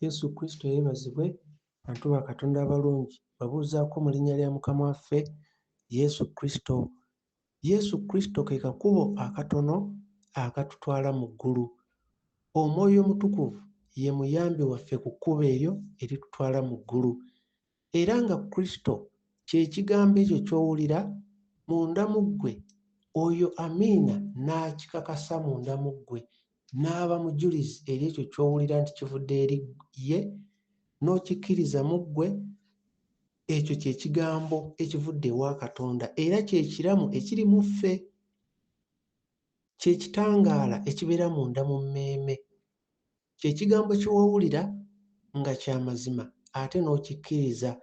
Yesu Kristo yeebazibwe. Bantu ba Katonda abalungi, babuuzaako mu linnya lya Mukama waffe Yesu Kristo. Yesu Kristo ke kakubo akatono akatutwala mu ggulu. Omwoyo omutukuvu ye muyambi waffe ku kkubo eryo eritutwala mu ggulu. Era nga Kristo kye kigambo ekyo ky'owulira munda mu ggwe, oyo Amiina n'akikakasa munda mu ggwe, n'aba mujulizi eri ekyo ky'owulira nti kivudde eri ye, n'okikkiriza mu ggwe, ekyo kye kigambo ekivudde ewa Katonda era kye kiramu ekiri mu ffe, kye kitangaala ekibeera munda mu mmeeme. Kye kigambo kye wawulira nga kya mazima ate n'okikkiriza,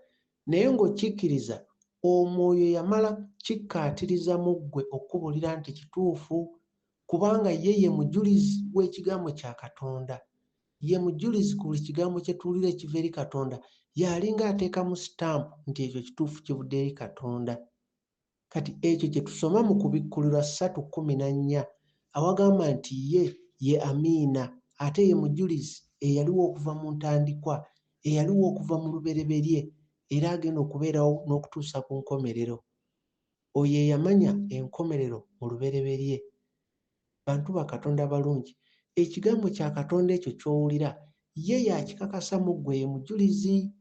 naye ng'okikkiriza Omwoyo yamala kikkaatiriza mu ggwe okkubuulira nti kituufu, kubanga ye mujulizi w'ekigambo kya Katonda. Ye mujulizi ku buli kigambo kye tuwulira ekiva eri Katonda, y'alinga ateekamu sitampu nti ekyo kituufu kivudde eri Katonda. Kati ekyo kye tusoma mu Kubikkulirwa 3:14 awagamba nti ye Amiina, ate ye mujulizi eyaliwo okuva mu ntandikwa, eyaliwo okuva mu lubereberye era agenda okubeerawo n'okutuusa ku nkomerero. Oyo eyamanya enkomerero mu lubereberye. Bantu ba Katonda balungi, ekigambo kya Katonda ekyo ky'owulira ye yakikakasa mu ggwe, ye mujulizi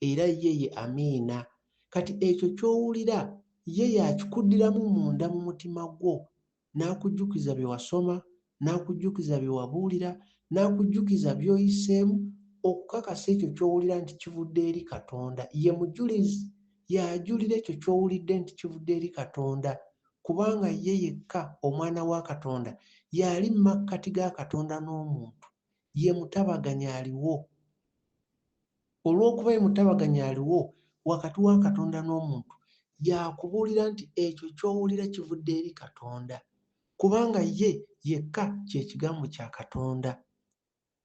era ye Amiina. Kati ekyo ky'owulira ye yakikuddiramu munda mu mutima gwo, n'akujjukiza bye wasoma, n'akujjukiza bye wabuulira, n'akujjukiza by'oyiseemu okukakasa ekyo ky'owulira nti kivudde eri Katonda. Ye mujulizi, y'ajulira ekyo ky'owulidde nti kivudde eri Katonda, kubanga ye yekka Omwana wa Katonda y'ali mu makkati ga Katonda n'omuntu, ye mutabaganya aliwo. Olw'okuba ye mutabaganya aliwo wakati wa Katonda n'omuntu, y'akubuulira nti ekyo ky'owulira kivudde eri Katonda, kubanga ye yekka kye kigambo kya Katonda.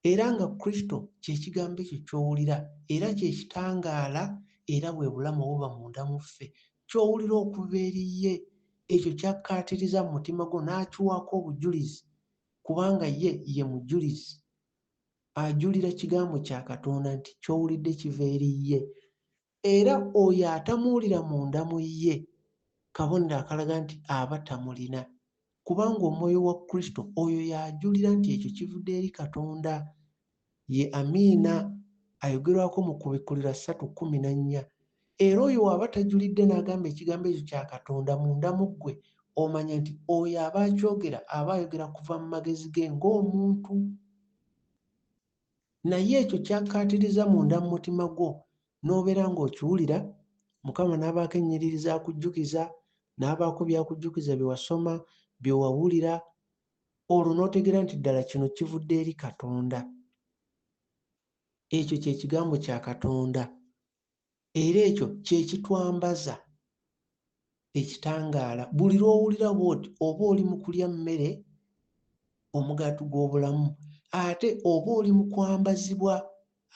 Era nga Kristo kye kigambo ekyo ky'owulira era kye kitangaala era bwe bulamu obuba munda mu ffe, ky'owulira okuva eri ye, ekyo kyakkaatiriza mu mutima gwo n'akiwaako obujulizi, kubanga ye mujulizi ajulira kigambo kya Katonda nti ky'owulidde kiva eri ye. Era oyo atamuwulira munda mu ye, kabonero akalaga nti aba tamulina, kubanga Omwoyo wa Kristo oyo y'ajulira nti ekyo kivudde eri Katonda. Ye Amiina ayogerwako mu Kubikkulirwa 3:14. Era oyo waba tajulidde n'agamba ekigambo ekyo kya Katonda munda mu ggwe, omanya nti oyo aba akyogera aba ayogera kuva mu magezi ge ng'omuntu. Naye ekyo kyakkaatiriza munda mu mutima gwo n'obeera ng'okiwulira, Mukama n'abaako ennyiriri z'akujjukiza, n'abaako by'akujjukiza bye wasoma, bye wawulira, olwo n'otegeera nti ddala kino kivudde eri Katonda. Ekyo kye kigambo kya Katonda era ekyo kye kitwambaza ekitangaala. Buli lw'owulira bw'oti oba oli mu kulya mmere omugaati gw'obulamu, ate oba oli mu kwambazibwa,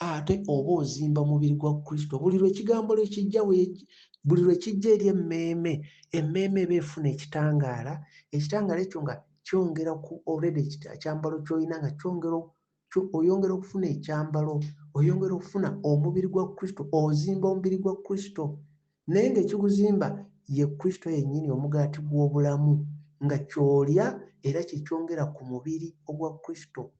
ate oba ozimba mubiri gwa Kristo. Buli lw'ekigambo buli lw'ekijja eri emmeeme, emmeeme eba efuna ekitangaala, ekitangaala ekyo nga kyongera ku already ekyambalo ky'olina nga oyongera okufuna ekyambalo, oyongera okufuna omubiri gwa Kristo, ozimba omubiri gwa Kristo. Naye ng'ekiguzimba ye Kristo yennyini, omugaati gw'obulamu, nga ky'olya era kye kyongera ku mubiri ogwa Kristo.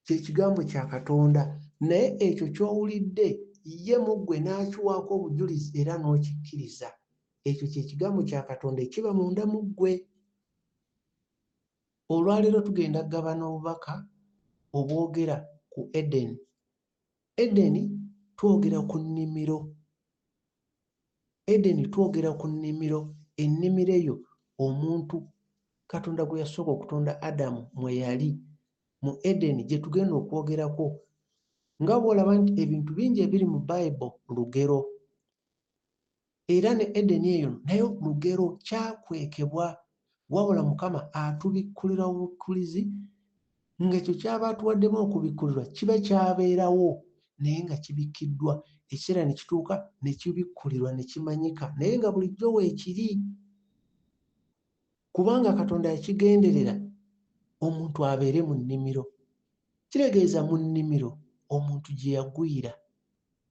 Kye kigambo kya Katonda, naye ekyo ky'owulidde ye mu ggwe n'akiwaako obujulizi era n'okikkiriza. Ekyo kye kigambo kya Katonda ekiba munda mu ggwe. Olwaleero tugenda kugabana obubaka obwogera ku Edeni. Edeni twogera ku nnimiro. Edeni twogera ku nnimiro. Ennimiro eyo omuntu Katonda gwe yasooka okutonda Adamu mwe yali. Mu Edeni gye tugenda okwogerako. Nga bw'olaba nti ebintu bingi ebiri mu Bayibuli lugero. Era ne Edeni eyo nayo lugero, kyakwekebwa, wabula Mukama atubikkulira obukkulizi ng'ekyo ky'aba atuwaddemu okubikkulirwa kiba kyabeerawo naye nga kibikkiddwa. Ekiseera ne kituuka ne kibikkulirwa ne kimanyika, naye nga bulijjo weekiri, kubanga Katonda yakigenderera omuntu abeere mu nnimiro. Kitegeeza mu nnimiro omuntu gye yagwira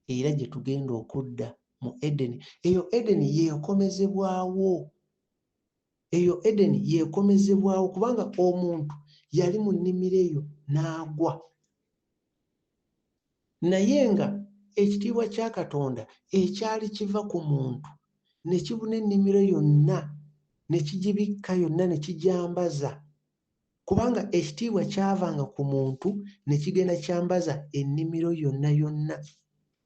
era gye tugenda okudda mu Edeni. Eyo Edeni yeekomezebwawo, eyo Edeni yeekomezebwawo kubanga omuntu yali mu nnimiro eyo n'agwa. Naye nga ekitiibwa kya Katonda ekyali kiva ku muntu ne kibuna ennimiro yonna ne kigibikka yonna ne kigyambaza, kubanga ekitiibwa kyavanga ku muntu ne kigenda kyambaza ennimiro yonna yonna.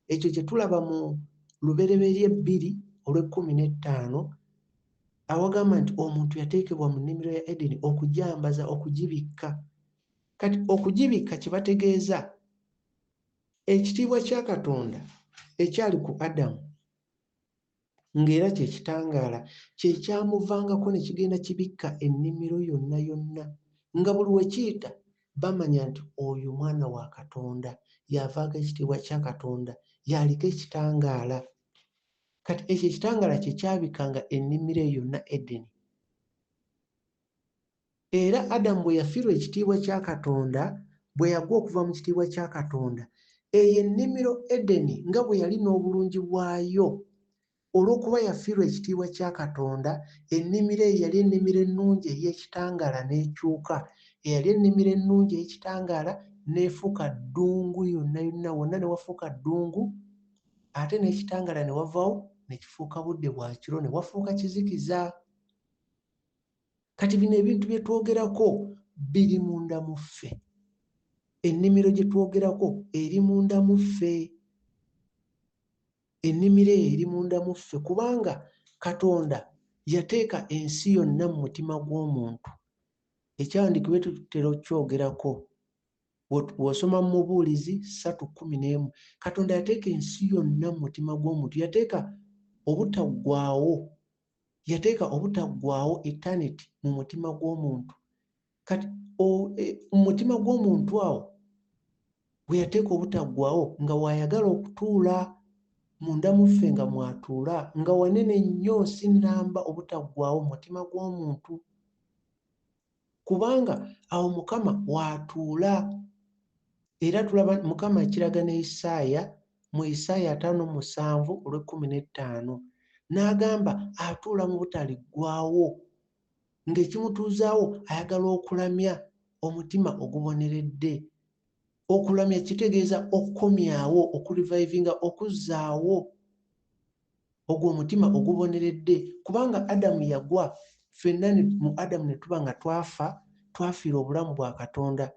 Ekyo kye tulaba mu Lubereberye 2:15 awagamba nti omuntu yateekebwa mu nnimiro ya Edeni okugyambaza, okugibikka. Kati okugibikka kye bategeeza ekitiibwa kya Katonda ekyali ku Adamu ng'era kye kitangaala kye kyamuvangako ne kigenda kibikka ennimiro yonna yonna, nga buli we kiyita bamanya nti oyo mwana wa Katonda, yavaako ekitiibwa kya Katonda, yaliko ekitangaala. Kati ekyo ekitangaala kye kyabikkanga ennimiro eyo yonna Edeni. Era Adamu bwe yafiirwa ekitiibwa kya Katonda, bwe yagwa okuva mu kitiibwa kya Katonda, eyo ennimiro Edeni nga bwe yali n'obulungi bwayo, olw'okuba yafiirwa ekitiibwa kya Katonda, ennimiro eyo yali ennimiro ennungi ey'ekitangaala n'ekyuka. Eyali ennimiro ennungi ey'ekitangaala n'efuuka ddungu yonna yonna, wonna ne wafuuka ddungu, ate n'ekitangaala ne wavaawo ne kifuuka budde bwa kiro, ne wafuuka kizikiza. Kati bino ebintu bye twogerako biri munda mu ffe. Ennimiro gye twogerako eri munda mu ffe. Ennimiro eyo eri munda mu ffe kubanga Katonda yateeka ensi yonna mu mutima gw'omuntu. Ekyawandiikibwa tutera okyogerako w'osoma mu Mubuulizi 3:11. Katonda yateeka ensi yonna mu mutima gw'omuntu, yateeka obutaggwaawo eternity mu mutima gw'omuntu. Kati mu mutima gw'omuntu awo bwe yateeka obutaggwaawo nga waayagala okutuula munda mu ffe, nga mwatuula, nga wanene nnyo sinnamba obutaggwaawo mu mutima gw'omuntu, kubanga awo Mukama waatuula. Era tulaba Mukama ekiraga ne Isaaya mu Isaaya 57:15 n'agamba atuula mu butaliggwaawo, ng'ekimutuuzaawo ayagala okulamya omutima oguboneredde. Okulamya kitegeeza okukomyawo, okurivivinga, okuzzaawo ogwo omutima oguboneredde, kubanga Adamu yagwa, ffenna mu Adamu ne tuba nga twafiira obulamu bwa Katonda.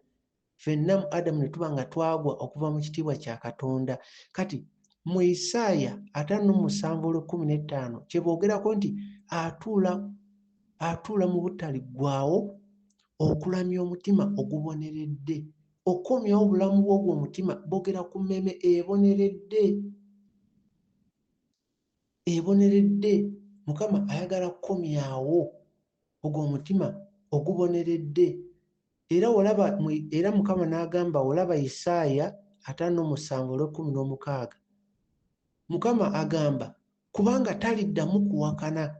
Ffenna mu Adamu ne tuba nga twagwa okuva mu kitiibwa kya Katonda. Kati mu Isaaya 57:15 kye boogerako nti atuula mu butaliggwaawo, okulamya omutima oguboneredde, okukomyawo obulamu bw'ogwo omutima. Boogera ku mmeeme eboneredde. Mukama ayagala kukomyawo ogwo omutima oguboneredde. Era Mukama n'agamba, olaba Isaaya 57:16, Mukama agamba kubanga taliddamu kuwakana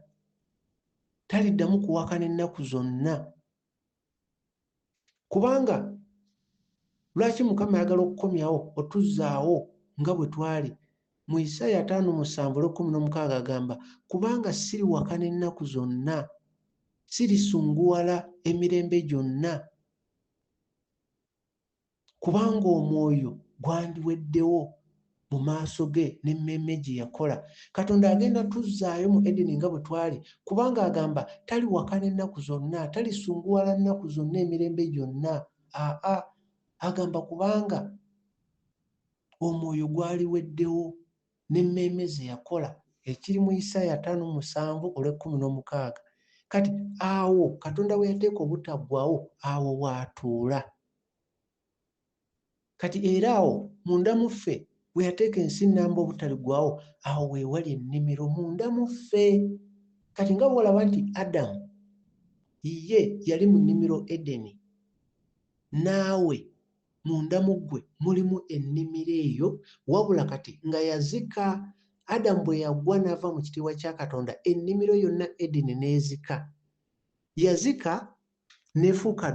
ennaku zonna. Kubanga lwaki Mukama ayagala okukomyawo, otuzzaawo nga bwe twali? Mu Isaaya 57:16 agamba kubanga siriwakana ennaku zonna, sirisunguwala emirembe gyonna, kubanga omwoyo gwandiweddewo mu maaso ge n'emmeeme gye yakola. Katonda agenda tuzzaayo mu Edeni nga bwe twali, kubanga agamba taliwakana ennaku zonna, talisunguwala nnaku zonna, emirembe gyonna. Agamba kubanga omwoyo gwaliweddewo n'emmeeme ze yakola, ekiri mu Isaaya 57:16. Kati awo Katonda we yateeka obutaggwaawo, awo waatuula. Kati era awo munda mu ffe we yateeka ensi nnamba obutaliggwaawo, awo we wali ennimiro munda mu ffe. Kati nga bw'olaba nti Adamu ye yali mu nnimiro Edeni, naawe munda mu ggwe mulimu ennimiro eyo, wabula kati nga yazika. Adamu bwe yagwa n'ava mu kitiibwa kya Katonda, ennimiro yonna Edeni n'ezika. Yazika n'efuuka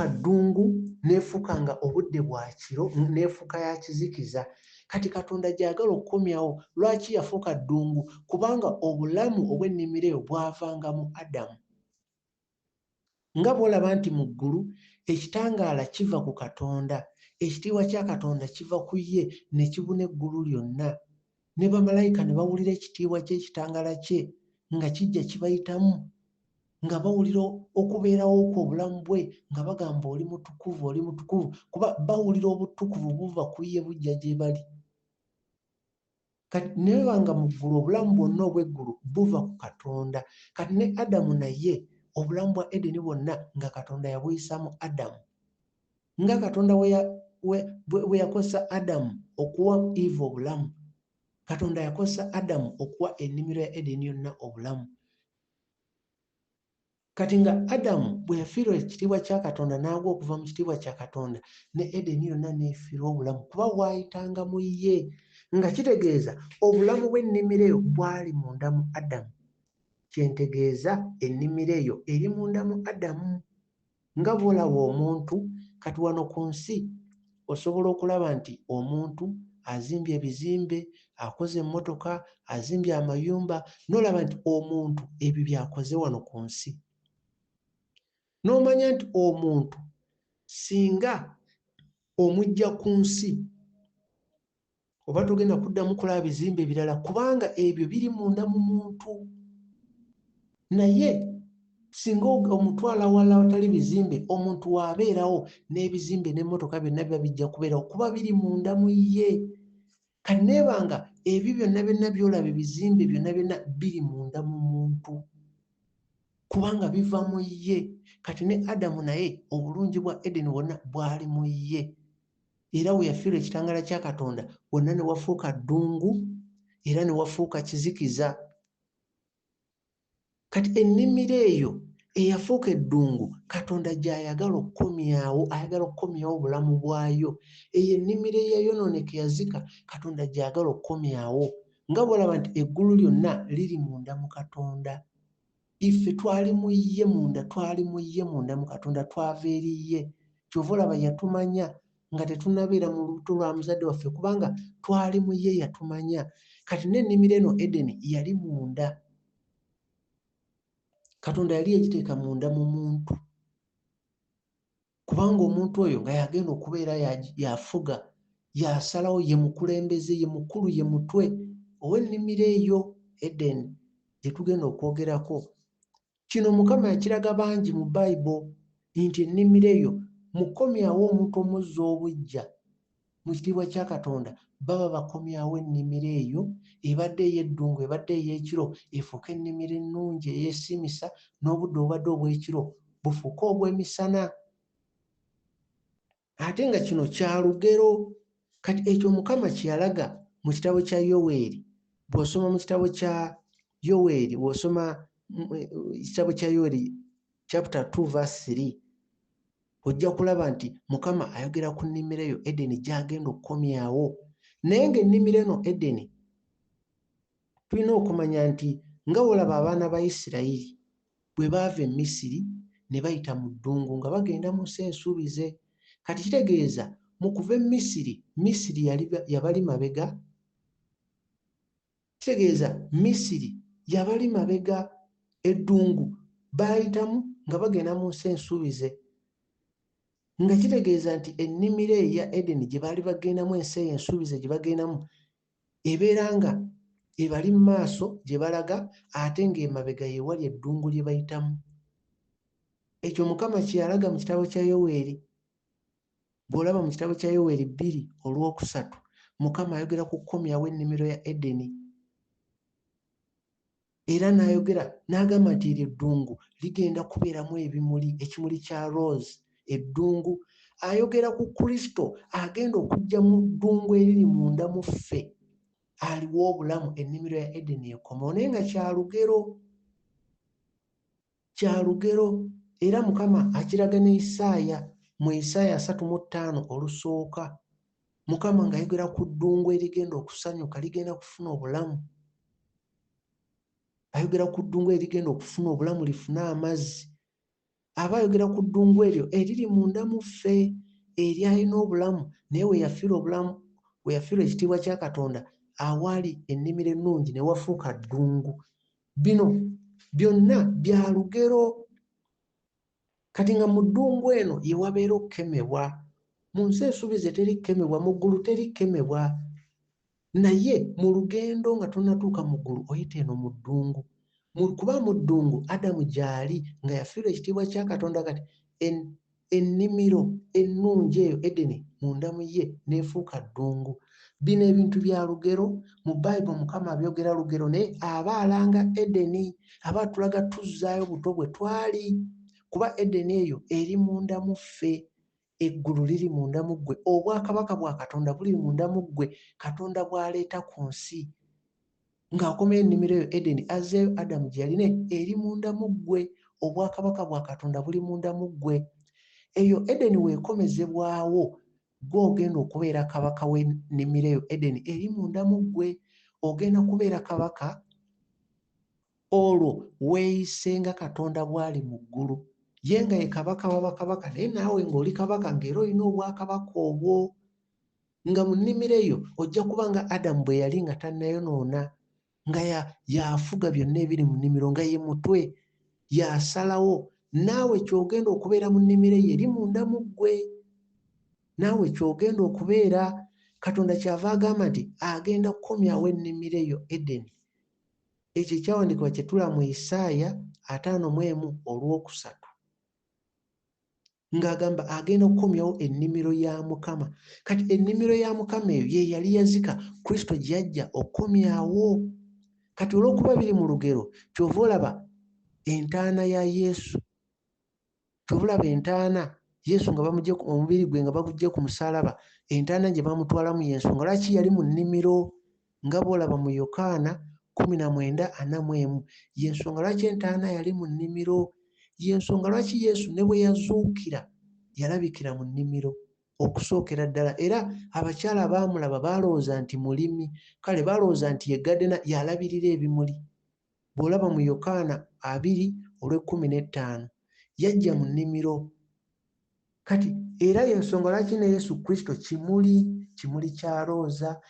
ddungu, neefuuka nga obudde bwa kiro, neefuuka ya kizikiza. Kati Katonda gy'agala okukomyawo. Lwaki yafuuka ddungu? Kubanga obulamu obw'ennimiro eyo bwavanga mu Adamu. Nga bw'olaba nti mu ggulu ekitangaala kiva ku Katonda, ekitiibwa kya Katonda kiva ku ye ne kibuna eggulu lyonna, ne bamalayika ne bawulira ekitiibwa ky'ekitangaala kye nga kijja kibayitamu, nga bawulira okubeerawo kw'obulamu bwe nga bagamba oli mutukuvu, oli mutukuvu, kuba bawulira obutukuvu buva ku ye bujja gye bali. Kati naye banga mu ggulu obulamu bwonna obw'eggulu buva ku Katonda. Kati ne Adamu naye obulamu bwa Edeni bwonna nga Katonda yabuyisa mu Adamu. Nga Katonda bwe yakozesa Adamu okuwa Eva obulamu, Katonda yakozesa Adamu okuwa ennimiro ya Edeni yonna obulamu. Kati nga Adamu bwe yafiirwa ekitiibwa kya Katonda n'agwa okuva mu kitiibwa kya Katonda, ne Edeni yonna n'efiirwa obulamu kuba bwayitanga mu ye, nga kitegeeza obulamu bw'ennimiro eyo bwali munda mu Adamu. Kyentegeeza ennimiro eyo eri munda mu Adamu. Nga bw'olaba omuntu, kati wano ku nsi osobola okulaba nti omuntu azimbye ebizimbe, akoze emmotoka, azimbye amayumba, n'olaba nti omuntu ebyo byakoze wano ku nsi. N'omanya nti omuntu singa omujja ku nsi oba togenda kuddamu kulaba bizimbe ebirala kubanga ebyo biri munda mu muntu. Naye singa omutwala wala awatali bizimbe, omuntu waabeerawo n'ebizimbe n'emmotoka byonna biba bijja kubeerawo kuba biri munda mu ye. Kati neebanga ebyo byonna byonna by'olaba ebizimbe byonna byonna biri munda mu muntu kubanga biva mu ye. Kati ne Adamu naye obulungi bwa Edeni bwonna bwali mu ye. Era we yafiirwa ekitangaala kya Katonda wonna ne wafuuka ddungu era ne wafuuka kizikiza. Kati ennimiro eyo eyafuuka eddungu Katonda gy'ayagala okukomyawo, ayagala okukomyawo obulamu bwayo. Eyo ennimiro eyayonooneka yazika Katonda gy'ayagala okukomyawo. Nga bw'olaba nti eggulu lyonna liri munda mu Katonda. Iffe twali mu ye munda, twali mu ye munda mu Katonda, twava eri ye. Kyova olaba yatumanya nga tetunnabeera mu lubuto lwa muzadde waffe kubanga twali mu ye yatumanya. Kati n'ennimiro eno Edeni yali munda. Katonda yali yagiteeka munda mu muntu kubanga omuntu oyo nga yagenda okubeera yafuga, yasalawo, ye mukulembeze, ye mukulu, ye mutwe ow'ennimiro eyo Edeni gye tugenda okwogerako. Kino Mukama yakiraga bangi mu Bayibuli nti ennimiro eyo mukomyawo omuntu omuzza obujja mu kitiibwa kya Katonda, baba bakomyawo ennimiro eyo ebadde ey'eddungu, ebadde ey'ekiro, efuuka ennimiro ennungi eyeesimisa, n'obudde obadde obw'ekiro bufuuke obw'emisana. Ate nga kino kya lugero. Kati ekyo Mukama kye yalaga mu kitabo kya Yoweeri. Bw'osoma mu kitabo kya Yoweeri, bw'osoma ekitabo kya Yoweeri chapter 2 verse 3, ojja kulaba nti Mukama ayogera ku nnimiro eyo Edeni gy'agenda okukomyawo. Naye ng'ennimiro eno Edeni tulina okumanya nti nga wolaba abaana ba Isirayiri bwe baava e Misiri ne bayita mu ddungu nga bagenda mu nsi ensuubize. Kati kitegeeza mu kuva e Misiri, Misiri yabali mabega. Kitegeeza Misiri yabali mabega, eddungu baayitamu nga bagenda mu nsi ensuubize. Nga kitegeeza nti ennimiro eya Edeni gye baali bagendamu, ensi eyo ensuubize gye bagendamu, ebeera nga ebali mu maaso gye balaga ate ng'emabega ye wali eddungu lye bayitamu. Ekyo Mukama kye yalaga mu kitabo kya Yoweeri. Bw'olaba mu kitabo kya Yoweeri 2:3, Mukama ayogera ku kukomyawo ennimiro ya Edeni. Era n'ayogera n'agamba nti eryo eddungu ligenda kubeeramu ebimuli, ekimuli kya rose, eddungu. Ayogera ku Kristo agenda okujja mu ddungu eriri munda mu ffe, aliwo obulamu, ennimiro ya Edeni ekomawo. Naye nga kya lugero, kya lugero. Era Mukama akiraga ne Isaaya mu Isaaya 35 olusooka, Mukama ng'ayogera ku ddungu erigenda okusanyuka, ligenda kufuna obulamu. Ayogera ku ddungu erigenda okufuna obulamu, lifune amazzi. Aba ayogera ku ddungu eryo eriri munda mu ffe. eri alina obulamu naye we yafiirwa ekitiibwa kya Katonda awaali ennimiro ennungi ne wafuuka ddungu. Bino byonna bya lugero. Kati nga mu ddungu eno ye wabeera okukemebwa. Mu nsi esuubize teri kukemebwa, mu ggulu teri kukemebwa. Naye mu lugendo nga tonnatuuka mu ggulu oyita eno mu ddungu. Kuba mu ddungu Adamu gy'ali nga yafiirwa ekitiibwa kya Katonda, kati ennimiro ennungi eyo Edeni munda mu ye n'efuuka ddungu. Bino ebintu bya lugero. Mu Bayibuli Mukama abyogera lugero, naye aba alanga Edeni, aba atulaga tuzzaayo buto bwe twali. Kuba Edeni eyo eri munda mu ffe, eggulu liri munda mu ggwe, obwakabaka bwa Katonda buli munda mu ggwe. Katonda bw'aleeta ku nsi ng'akomayo ennimiro eyo Edeni, azzeeyo Adamu gye yaline eri munda mu ggwe, obwakabaka bwa Katonda buli munda mu ggwe. Eyo Edeni weekomezebwawo gwe ogenda okubeera kabaka w'ennimiro eyo Edeni eri munda mu ggwe. Ogenda kubeera kabaka olwo weeyise nga Katonda bw'ali mu ggulu. Ye nga ye kabaka w'abakabaka, naye naawe ng'oli kabaka ng'era olina obwakabaka obwo. Nga mu nnimiro eyo ojja kuba nga Adamu bwe yali nga tannayonoona, nga yafuga byonna ebiri mu nnimiro, nga ye mutwe, yasalawo. Naawe ky'ogenda okubeera mu nnimiro eyo eri munda mu ggwe. Naawe ky'ogenda okubeera. Katonda kyava agamba nti agenda kukomyawo ennimiro eyo Edeni. Ekyo ekyawandiikibwa kye tula mu Isaaya 51:3 ng'agamba agenda kukomyawo ennimiro ya Mukama. Kati ennimiro ya Mukama eyo ye yali yazika, Kristo gye yajja okukomyawo. Kati olw'okuba biri mu lugero, kyova olaba entaana ya Yesu. Kyova olaba entaana Yesu nga bamuggye omubiri gwe nga baguggye ku musaalaba, entaana gye bamutwalamu y'ensonga lwaki yali mu nnimiro. Nga bw'olaba mu Yokaana 19:41, y'ensonga lwaki entaana yali mu nnimiro. Y'ensonga lwaki Yesu ne bwe yazuukira yalabikira mu nnimiro okusookera ddala. Era abakyala abaamulaba baalowooza nti mulimi, kale baalowooza nti ye gadena yalabirira ebimuli. Bw'olaba mu Yokaana 2:15 yajja mu nnimiro. Kati era y'ensonga lwaki ne Yesu Kristo kimuli kya looza,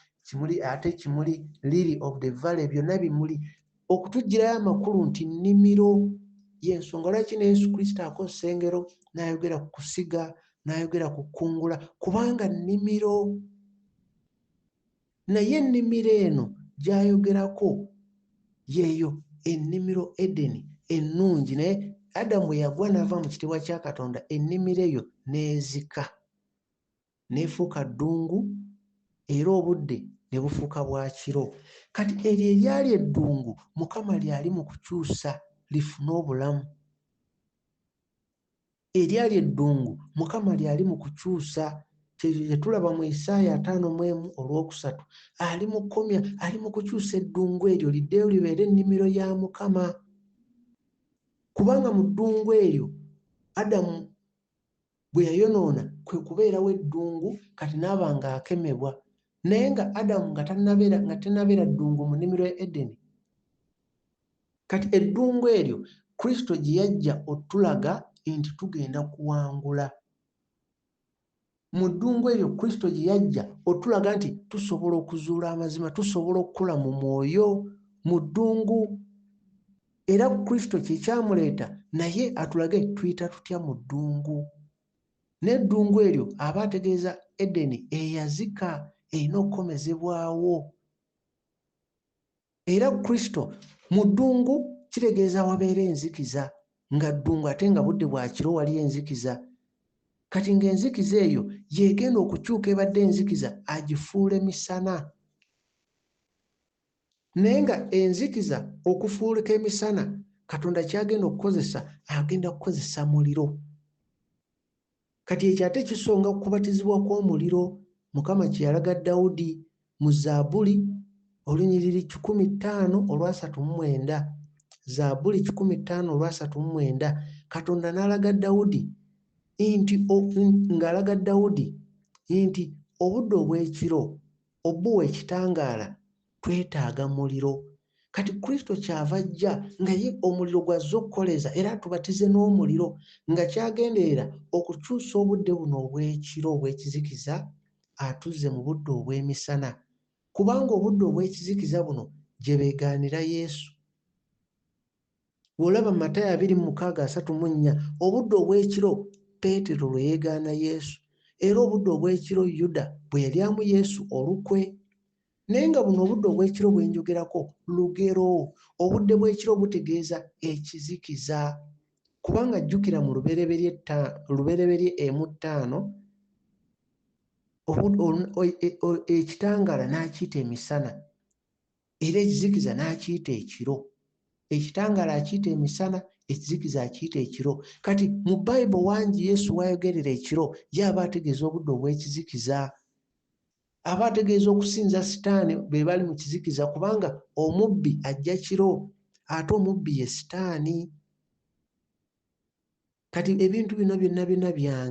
ate kimuli lily of the valley, byonna bimuli okutugirayo amakulu nti nnimiro. Y'ensonga lwaki ne Yesu Kristo akozesa engero n'ayogera ku kusiga, n'ayogera ku kungula, kubanga nnimiro. Naye ennimiro eno gy'ayogerako yeeyo ennimiro Edeni ennungi, naye Adamu bwe yagwa n'ava mu kitiibwa kya Katonda, ennimiro eyo n'ezika n'efuuka ddungu, era obudde ne bufuuka bwa kiro. Kati eryo eryali eddungu Mukama lyali mu kukyusa lifune obulamu. Eryali eddungu Mukama lyali mu kukyusa. Kye tulaba mu Isaaya 51:3 ali mu kukomya, ali mu kukyusa eddungu eryo liddeyo libeere ennimiro ya Mukama. Kubanga mu ddungu eryo Adamu bwe yayonoona kwe kubeerawo eddungu, kati n'aba ng'akemebwa. Naye nga Adamu nga tannabeera ddungu mu nnimiro ya Edeni, kati eddungu eryo Kristo gye yajja otulaga nti tugenda kuwangula. Mu ddungu eryo Kristo gye yajja otulaga nti tusobola okuzuula amazima, tusobola okukula mu mwoyo mu ddungu. Era Kristo kye kyamuleeta naye atulage tuyita tutya mu ddungu. N'eddungu eryo aba ategeeza Edeni eyazika, erina okukomezebwawo. Era Kristo mu ddungu kitegeeza wabeera enzikiza, nga ddungu ate nga budde bwa kiro waliyo enzikiza. Kati ng'enzikiza eyo yegenda okukyuka ebadde enzikiza agifuule misana. Naye nga enzikiza okufuulika emisana Katonda kyagenda okukozesa, agenda kukozesa muliro. Kati ekyo ate kisonga okubatizibwa kw'omuliro Mukama kye yalaga Dawudi mu Zaabuli olunyiriri 15:39. Zaabuli 15:39 Katonda n'alaga Dawudi ng'alaga Dawudi nti obudde obw'ekiro obbuwa ekitangaala twetaaga muliro. kati Kristo kyava ajja nga ye omuliro gwazze okukoleza era atubatize n'omuliro nga kyagenderera okukyusa obudde buno obw'ekiro obw'ekizikiza atuzze mu budde obw'emisana, kubanga obudde obw'ekizikiza buno gye beegaanira Yesu. Bw'olaba Matayo 26:34 obudde obw'ekiro Peetero lwe yeegaana Yesu, era obudde obw'ekiro Yuda bwe yalyamu Yesu olukwe. Naye nga buno obudde obw'ekiro bwe njogerako lugero, obudde bw'ekiro butegeeza ekizikiza, kubanga jjukira mu Lubereberye 1:5 ekitangaala n'akiyita emisana era ekizikiza n'akiyita ekiro. Ekitangaala akiyita emisana, ekizikiza akiyita ekiro. Kati mu Bayibuli wangi Yesu w'ayogerera ekiro ye aba ategeeza obudde obw'ekizikiza, aba ategeeza okusinza Sitaani be bali mu kizikiza, kubanga omubbi ajja kiro ate omubbi ye Sitaani. Kati ebintu bino byonna bya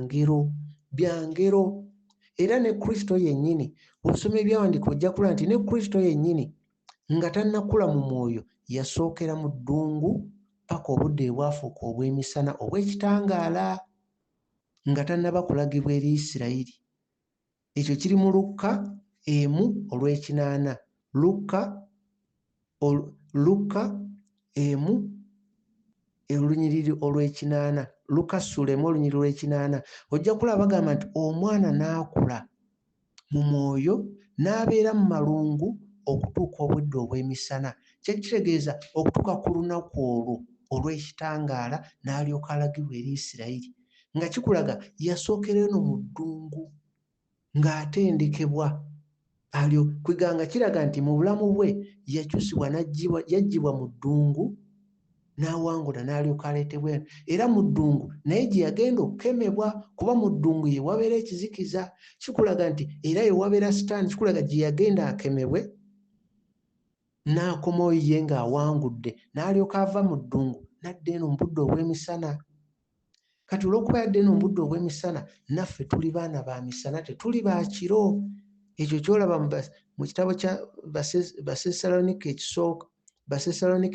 ngero era ne Kristo yennyini bw'osoma ebyawandiikibwa ojja kulaba nti ne Kristo yennyini nga tannakula mu mwoyo yasookera mu ddungu paka obudde bwafuuka obw'emisana obw'ekitangaala nga tannaba kulagibwa eri Isirayiri. Ekyo kiri mu Lukka 1:8. Lukka 1:8. Lukka ssuula 1:8. Ojja kulaba bagamba nti omwana n'akula mu mwoyo n'abeera mu malungu okutuuka obudde obw'emisana. Kitegeeza okutuuka ku lunaku olwo olw'ekitangaala n'alyoka alagibwa eri Isirayiri, nga kikulaga yasookera eno mu ddungu ng'atendekebwa. Kweganga kiraga nti mu bulamu bwe yakyusibwa yaggyibwa mu ddungu n'awangula n'alyoka aleetebwa eno. Era mu ddungu naye gye yagenda okukemebwa, kuba mu ddungu ye wabeera ekizikiza. Kikulaga nti era ye wabeera Sitaani, kikulaga gye yagenda akemebwe n'akomawo ye ng'awangudde n'alyoka ava mu ddungu n'adda eno mu budde obw'emisana. Kati olw'okuba yadda eno mu budde obw'emisana, naffe tuli baana ba misana, tetuli ba kiro. Ekyo kyolaba mu kitabo kya Basessalonike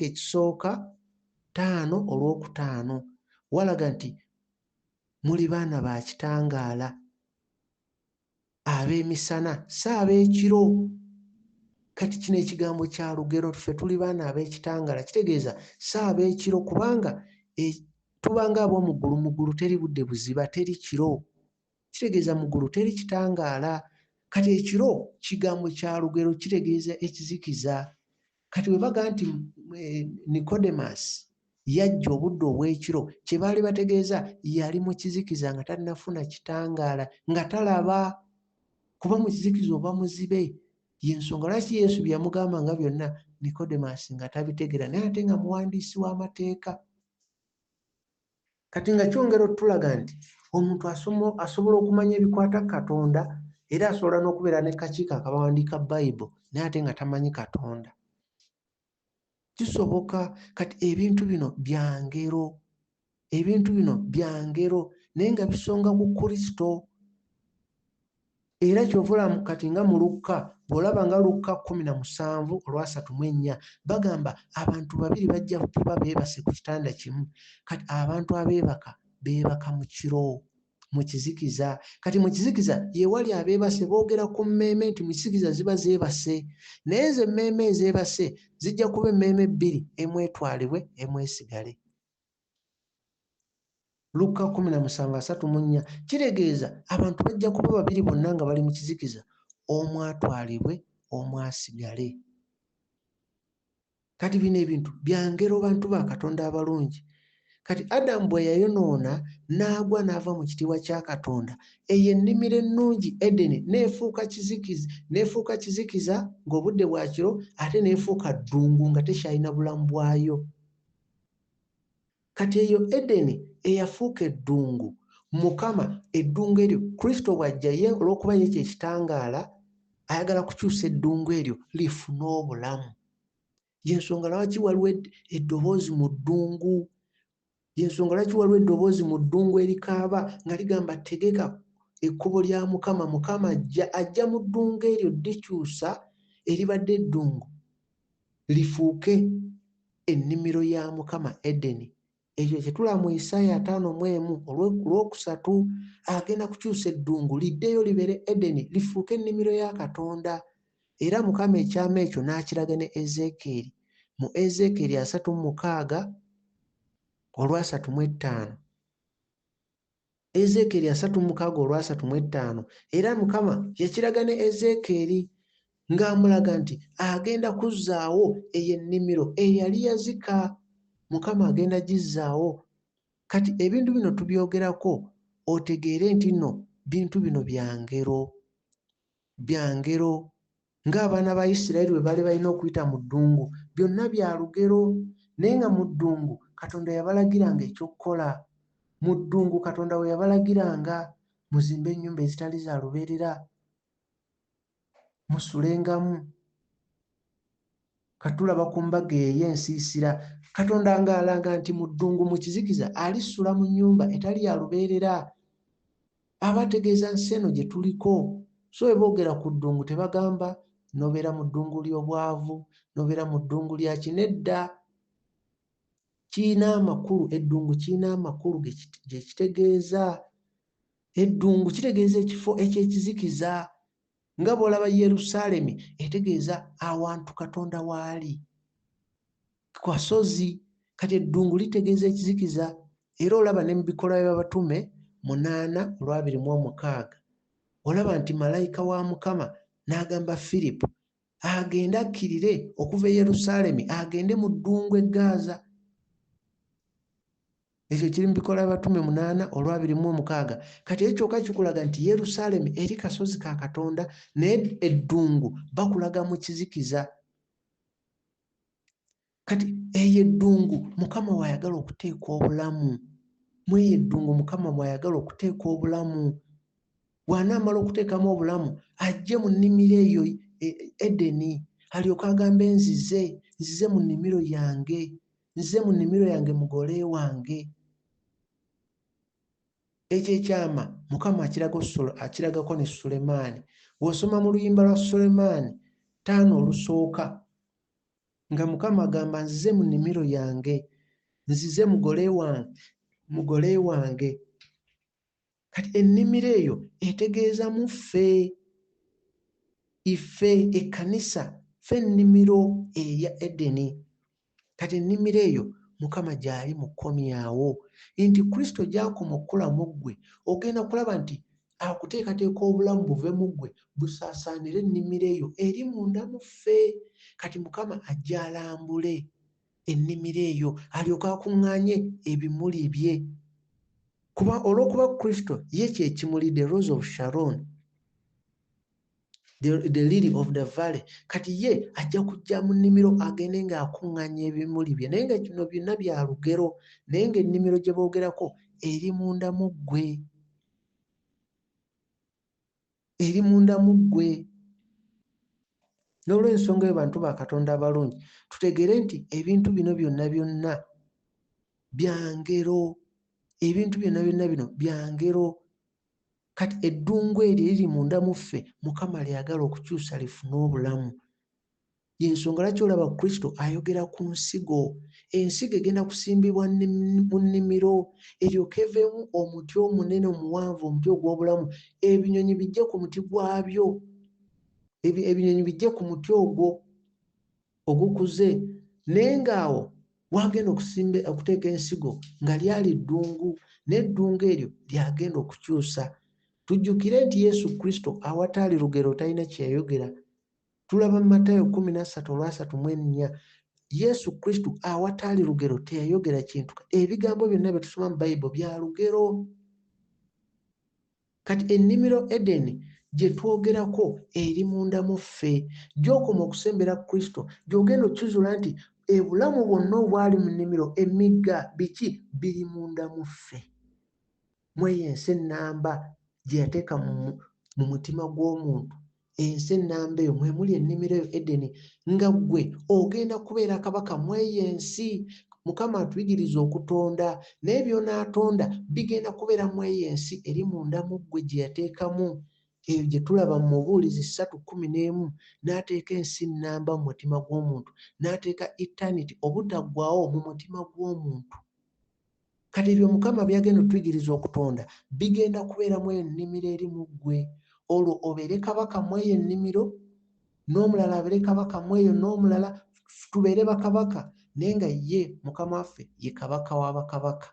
ekisooka 5:5 walaga nti muli baana ba kitangaala, ab'emisana si ab'ekiro. Kati kino ekigambo kya lugero, ffe tuli baana ab'ekitangaala, kitegeeza si ab'ekiro, kubanga tubanga ab'omu ggulu. Mu ggulu teri budde buziba, teri kiro. Kitegeeza mu ggulu teri kitangaala. Kati ekiro kigambo kya lugero, kitegeeza ekizikiza. Kati bwe baga nti Nikodemasi yajja obudde obw'ekiro, kye baali bategeeza yali mu kizikiza nga tannafuna kitangaala, nga talaba, kuba mu kizikiza oba muzibe. Y'ensonga lwaki Yesu bye yamugamba nga byonna Nikodemasi nga tabitegeera, naye ate nga muwandiisi w'amateeka. Kati nga kyongera otulaga nti omuntu asobola okumanya ebikwata ku Katonda era asobola n'okubeera ne kakiiko akabawandiika Bayibuli naye ate nga tamanyi Katonda. Kisoboka. Kati ebintu bino bya ngero naye nga bisonga ku Kristo. Era kyovula kati nga mu Lukka, bw'olaba nga Lukka 17:34 bagamba abantu babiri bajja kuba beebase ku kitanda kimu. Kati abantu abeebaka beebaka mu kiro, mu kizikiza. Kati mu kizikiza ye wali abeebase boogera ku mmeeme nti mu kizikiza ziba zeebase, naye ezo emmeeme ezeebase zijja kuba emmeeme 2, emu etwalibwe emu esigale. Lukka 17:34 kitegeeza abantu bajja kuba babiri bonna nga bali mu kizikiza, omu atwalibwe omu asigale. Kati bino ebintu bya ngero, bantu ba Katonda abalungi. Kati Adamu bwe yayonoona n'agwa n'ava mu kitiibwa kya Katonda, eyo ennimiro ennungi Edeni n'efuuka kizikiza ng'obudde bwa kiro, ate n'efuuka ddungu nga tekyalina bulamu bwayo. Kati eyo Edeni eyafuuka eddungu, Mukama eddungu eryo Kristo bw'ajja ye olw'okuba ye kyekitangaala ayagala kukyusa eddungu eryo lifune obulamu. Y'ensonga lwaki waliwo eddoboozi mu ddungu. Y'ensonga lwaki waliwo eddoboozi mu ddungu erikaaba nga ligamba tegeka ekkubo lya Mukama. Mukama ajja mu ddungu eryo dikyusa eribadde eddungu lifuuke ennimiro ya Mukama Edeni. Ekyo kye tulaba mu Isaaya 5:1 olwokusatu, agenda kukyusa eddungu liddeyo libeere Edeni, lifuuke ennimiro ya Katonda. Era Mukama ekyama ekyo n'akiraga ne Ezeekyeri mu Ezeekyeri 36:3-5. Ezeekyeri 36:3-5. Era Mukama yakiraga ne Ezeekyeri ng'amulaga nti agenda kuzzaawo eyo ennimiro eyali yazika. Mukama agenda gizzaawo. Kati ebintu bino tubyogerako otegeere nti nno bintu bino bya ngero. Ng'abaana ba Isirayiri bwe bali balina okuyita mu ddungu, byonna bya lugero. Naye nga mu ddungu Katonda yabalagiranga ekyokukola. Mu ddungu Katonda we yabalagiranga muzimbe ennyumba ezitali za lubeerera, musulengamu. Katulaba ku mbaga ey'ensiisira, Katonda ng'alaga nti mu ddungu mu kizikiza alisula mu nnyumba etali ya lubeerera. Abategeeza nsi eno gye tuliko. So bwe boogera ku ddungu tebagamba nobeera mu ddungu ly'obwavu, nobeera mu ddungu lya kinedda. Kiyina amakulu, eddungu kiyina amakulu gye kitegeeza. Eddungu kitegeeza ekifo eky'ekizikiza. Nga bw'olaba Yerusaalemi etegeeza awantu Katonda waali ku kasozi. Kati eddungu litegeeza ekizikiza. Era olaba ne mu Bikolwa by'Abatume 8:26 olaba nti malayika wa Mukama n'agamba Firipo agende akkirire okuva e Yerusaalemi agende mu ddungu e Gaza. Ekyo kiri mu Bikolwa by'Abatume 8:26. Kati ekyo kyokka kikulaga nti Yerusaalemi eri kasozi ka Katonda, naye eddungu bakulaga mu kizikiza. Kati eyo eddungu Mukama bw'ayagala okuteeka obulamu. Mu eyo eddungu Mukama bw'ayagala okuteeka obulamu. Bw'anaamala okuteekamu obulamu ajje mu nnimiro eyo Edeni, alyoke agambe nzize mu nnimiro yange, nzize mu nnimiro yange mugole wange. Ekyo ekyama Mukama akiragako ne Sulemaani. Bw'osoma mu luyimba lwa Sulemaani 5 nga Mukama agamba nzize mu nnimiro yange, nzize mugole wange. Kati ennimiro eyo etegeeza mu ffe, ife ekkanisa, ffe ennimiro eya Edeni. Kati ennimiro eyo Mukama gy'ali mu kkomyawo nti Kristo gy'akoma okukolamu ggwe, ogenda kulaba nti akuteekateeka obulamu buve mu ggwe busaasaanire ennimiro eyo eri munda mu ffe. Kati Mukama ajja alambule ennimiro eyo alyoke akuŋŋaanye ebimuli bye. Kuba olw'okuba Kristo ye kye kimuli, the rose of Sharon, the lily of the valley. Kati ye ajja kujja mu nnimiro agende ng'akuŋŋaanya ebimuli bye. Naye nga kino byonna bya lugero, naye ng'ennimiro gye boogerako eri munda mu ggwe. Eri munda mu ggwe. N'olw'ensonga eyo bantu ba Katonda abalungi tutegeere nti ebintu bino byonna bya ngero. Ebintu byonna bino bya ngero. Kati eddungu eryo eriri munda mu ffe Mukama lyagala okukyusa lifune obulamu. Y'ensonga lwaki olaba Kristo ayogera ku nsigo. Ensigo egenda kusimbibwa mu nnimiro eryoke eveemu omuti omunene omuwanvu, omuti ogw'obulamu. Ebinyonyi bijje ku muti gwabyo. Ebinyonyi bijje ku muti ogwo ogukuze. Naye ng'awo wagenda okuteeka ensigo nga lyali ddungu, n'eddungu eryo lyagenda okukyusa. Tujjukire nti Yesu Kristo awataali lugero talina kye yayogera. Tulaba mu Matayo 13:34. Yesu Kristo awataali lugero teyayogera kintu. Ebigambo byonna bye tusoma mu Bayibuli bya lugero. Kati ennimiro Edeni gye twogerako eri munda mu ffe. Gy'okoma okusembera Kristo gy'ogenda okizuula nti obulamu bwonna obwali mu nnimiro, emigga biki biri munda mu ffe. Mu eyo ensi ennamba gye yateeka mu mutima gw'omuntu, ensi ennamba eyo mwe muli ennimiro eyo Edeni, nga ggwe ogenda kubeera kabaka mu eyo ensi. Mukama atuyigiriza okutonda, naye by'onaatonda bigenda kubeera mu eyo ensi eri munda mu ggwe gye yateekamu. eyo gye tulaba mu Mubuulizi 3:11 n'ateeka ensi nnamba mu mutima gw'omuntu, n'ateeka eternity obutaggwaawo mu mutima gw'omuntu. Kati ebyo Mukama byagenda otuyigiriza okutonda bigenda kubeeramu eyo nnimiro eri mu ggwe. Olwo obeere kabaka mu eyo ennimiro, n'omulala abeere kabaka mu eyo, n'omulala tubeere bakabaka, naye nga ye Mukama waffe ye kabaka w'abakabaka.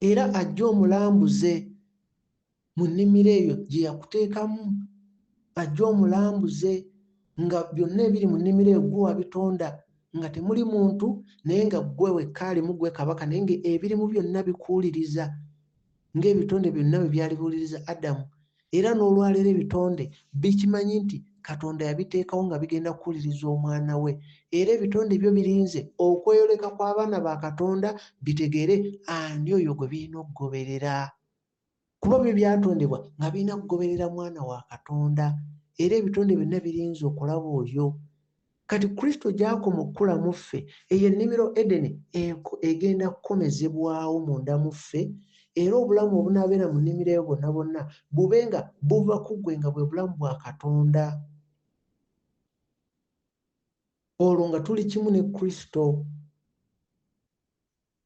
Era ajja omulambuze mu nnimiro eyo gye yakuteekamu, ajja omulambuze nga byonna ebiri mu nnimiro eyo ggwe wabitonda, nga temuli muntu naye nga ggwe wekka alimu, ggwe kabaka, naye nga ebirimu byonna bikuwuliriza ng'ebitonde byonna bwe byali biwuliriza Adamu. Era n'olwaleero ebitonde bikimanyi nti Katonda yabiteekawo nga bigenda kuwuliriza omwana we. Era ebitonde byo birinze okweyoleka kw'abaana ba Katonda bitegeere ani oyo gwe birina okugoberera. Kuba byo byatondebwa nga birina kugoberera mwana wa Katonda. Era ebitonde byonna birinze okulaba oyo. Kati Kristo gy'akoma okukula mu ffe, eyo ennimiro Edeni egenda kukomezebwawo munda mu ffe, era obulamu obunaabeera mu nnimiro eyo bwonna bwonna bube nga buva ku ggwe nga bwe bulamu bwa Katonda. Olwo nga tuli kimu ne Kristo,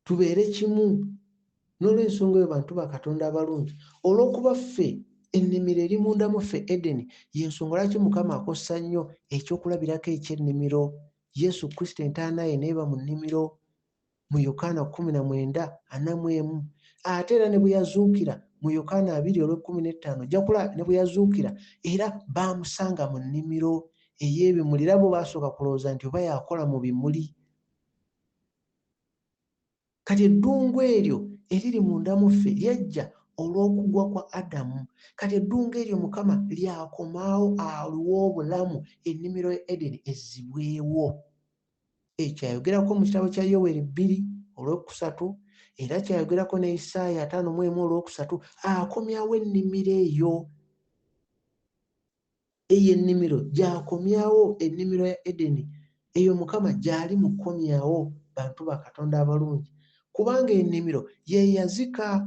tubeere kimu. N'olw'ensonga eyo bantu ba Katonda abalungi, olw'okuba ffe ennimiro eri munda mu ffe Edeni, y'ensonga lwaki Mukama akosa nnyo ekyokulabirako eky'ennimiro. Yesu Kristo entaana ye n'eba mu nnimiro mu Yokaana 19:41. Ate era ne bwe yazuukira mu Yokaana 20:15, ojja kulaba ne bwe yazuukira era baamusanga mu nnimiro ey'ebimuli. Era bo baasooka kulowooza nti oba yakola mu bimuli. Kati eddungu eryo eriri munda mu ffe lyajja olw'okugwa kwa Adamu. Kati eddungu eryo Mukama lyakomaawo aliwo obulamu, ennimiro ya Edeni ezzibwewo. Ekyo ayogerako mu kitabo kya Yoweri 2:3, era kyayogerako ne Isaaya 5:1-3, akomyawo ennimiro eyo. Eyo ennimiro gy'akomyawo, ennimiro ya Edeni eyo Mukama gy'ali mu kukomyawo, bantu ba Katonda abalungi. Kubanga ennimiro ye yazika,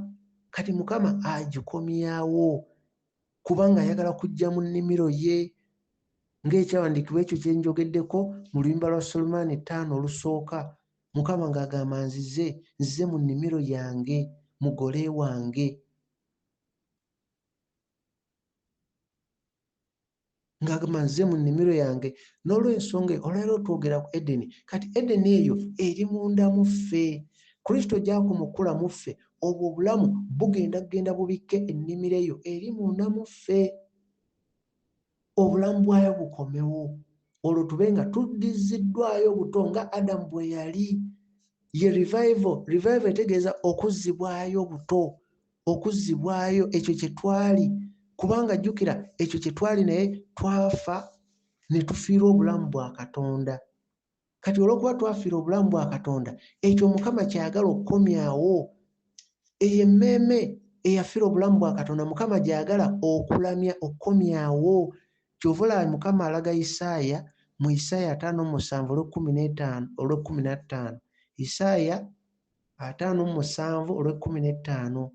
kati Mukama agikomyawo kubanga ayagala kujja mu nnimiro ye, ng'ekyawandiikibwa ekyo kye njogeddeko mu luyimba lwa Sulemaani 5:1. Mukama ng'agamba nzize mu nnimiro yange, mugole wange. Ng'agamba nzize mu nnimiro yange. N'olw'ensonga olwaleero twogera ku Edeni. Kati Edeni eyo eri munda mu ffe. Kristo gy'akoma okukula mu ffe, obwo obulamu bugenda bubikke ennimiro eyo eri munda mu ffe. Obulamu bwayo bukomewo. Olwo tube nga tuddiziddwayo buto nga Adamu bwe yali. Ye revival. Revival etegeeza okuzzibwayo buto, okuzzibwayo ekyo kye twali. Kubanga jjukira ekyo kye twali naye twafa ne tufiira obulamu bwa Katonda. Kati olw'okuba twafiira obulamu bwa Katonda, ekyo Mukama kyayagala okukomyawo. Eyo emmeeme eyafiira obulamu bwa Katonda Mukama gy'ayagala okulamya, okukomyawo. Kyova olaba Mukama alaga Isaaya mu Isaaya 5:17-15. Isaaya 5:17-15.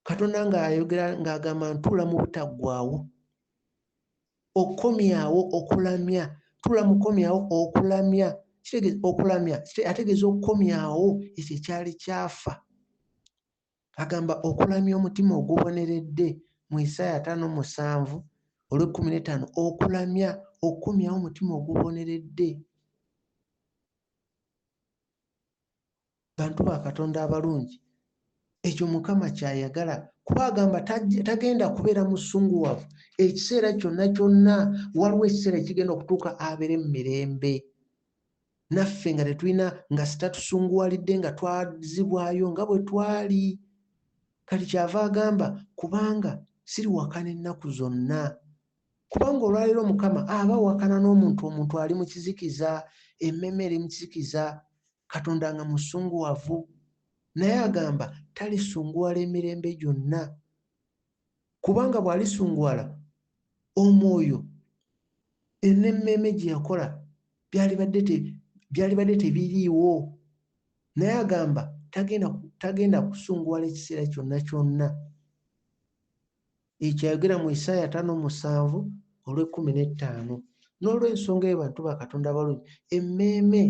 Katonda ng'ayogera ng'agamba ntuula mu butaggwaawo, okukomyawo, okulamya. Tuula mu kukomyawo, okulamya. Kitegeeza okulamya, ategeeza okukomyawo ekyo ekyali kyafa. Agamba okulamya omutima oguboneredde mu Isaaya 5:17-15. Okulamya, okukomyawo omutima oguboneredde. Bantu ba Katonda abalungi, ekyo Mukama kyayagala, kuba agamba tagenda kubeera musunguwavu. Ekiseera kyonna kyonna waliwo ekiseera ekigenda okutuuka abeere mu mirembe. Naffe nga tetulina, nga sitatusunguwalidde, nga twazibwayo nga bwe twali. Kati kyava agamba kubanga siriwakana ennaku zonna. Kubanga olwaleero Mukama aba wakana n'omuntu, omuntu ali mu kizikiza, emmeeme eri mu kizikiza, Katonda nga musunguwavu. Naye agamba talisunguwala emirembe gyonna. Kubanga bw'alisunguwala, omwoyo n'emmeeme gye yakola byalibadde tebiriiwo. Naye agamba tagenda kusunguwala ekiseera kyonna kyonna. ekyayogera mu Isaaya 5:7 olw'15. N'olw'ensonga eyo bantu ba Katonda abalungi, emmeeme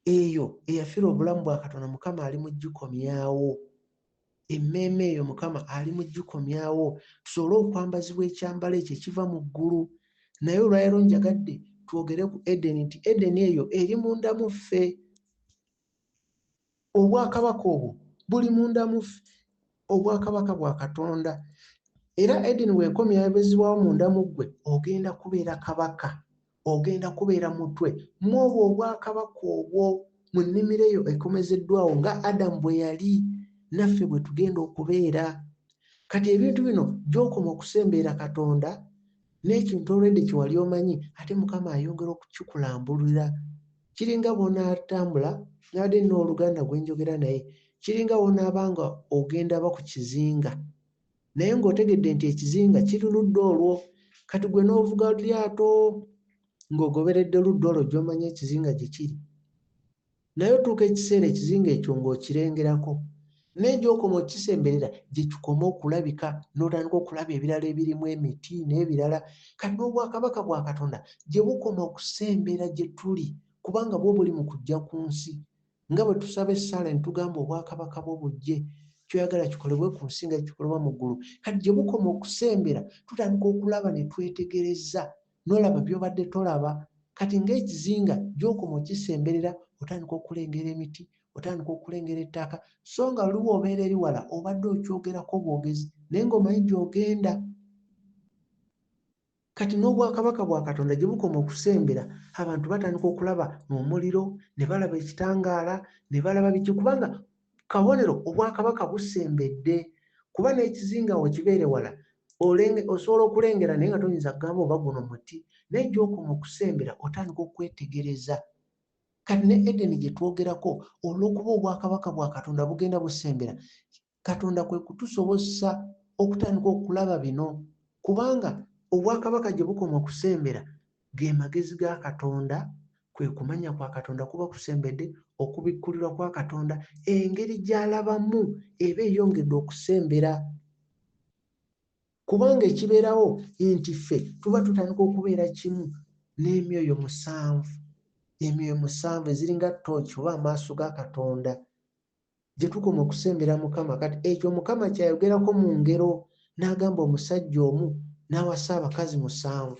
eyo eyafiira obulamu bwa Katonda Mukama ali mu gikomyawo. Emmeeme eyo Mukama ali mu gikomyawo, tusobole okwambazibwa ekyambalo ekyo ekiva mu ggulu. Naye olwaleero njagadde twogere ku Edeni, nti Edeni eyo eri munda mu ffe. Obwakabaka obwo buli munda mu ffe, obwakabaka bwa Katonda. Era Edeni bw'ekomyabizibwawo munda mu ggwe, ogenda kubeera kabaka, ogenda kubeera mutwe mu obwo obwakabaka obwo. Mu nnimiro eyo ekomezeddwawo nga Adamu bwe yali, naffe bwe tugenda okubeera. Kati ebintu bino gy'okoma okusembeera Katonda n'ekintu olwedde kye wali omanyi, ate Mukama ayongera okukikulambulira. Kiringa bw'onaatambula, nabadde nina Oluganda gwe njogera naye, kiringa bw'onaabanga ogenda ba ku kizinga, naye ng'otegedde nti ekizinga kiri ludda olwo. Kati gwe n'ovuga lyato ng'ogoberedde ludda olwo gy'omanyi ekizinga gye kiri, naye otuuka ekiseera ekizinga ekyo ng'okirengerako, naye gy'okoma okisemberera gye kikoma okulabika, n'otandika okulaba ebirala ebirimu emiti n'ebirala. Kati n'obwakabaka bwa Katonda gye bukoma okusembera gye tuli, kubanga bwo buli mu kujja ku nsi. Nga bwe tusaba essaala ne tugamba obwakabaka bwo bujje, kyoyagala kikolebwe ku nsi nga kikolebwa mu ggulu. Kati gye bukoma okusembera tutandika okulaba ne twetegereza, n'olaba by'obadde tolaba. Kati ng'ekizinga gy'okoma okisemberera, otandika okulengera emiti, otandika okulengera ettaka, so nga luli obeera eri wala obadde okyogerako bwogezi, naye ng'omanyi gy'ogenda. Kati n'obwakabaka bwa Katonda gye bukoma okusembera, abantu batandika okulaba omuliro, ne balaba ekitangaala, ne balaba biki, kubanga kabonero obwakabaka busembedde. Kuba n'ekizinga wekibeere wala osobola okulengera, naye nga toyinza kugamba oba guno muti, naye gy'okoma okusembera otandika okwetegereza. Kati ne Edeni gye twogerako, olw'okuba obwakabaka bwa Katonda bugenda busembera, Katonda kwe kutusobozesa okutandika okulaba bino, kubanga obwakabaka gye bukoma okusembera ge magezi ga Katonda, kwe kumanya kwa Katonda kuba kusembedde, okubikkulirwa kwa Katonda, engeri gy'alabamu eba eyongedde okusembera. Kubanga ekibeerawo nti ffe tuba tutandika okubeera kimu n'emyoyo 7, emyoyo 7 eziringa tooki oba amaaso ga Katonda, gye tukoma okusembera Mukama. Kati ekyo Mukama kyayogerako mu ngero, n'agamba omusajja omu n'awasa abakazi 7.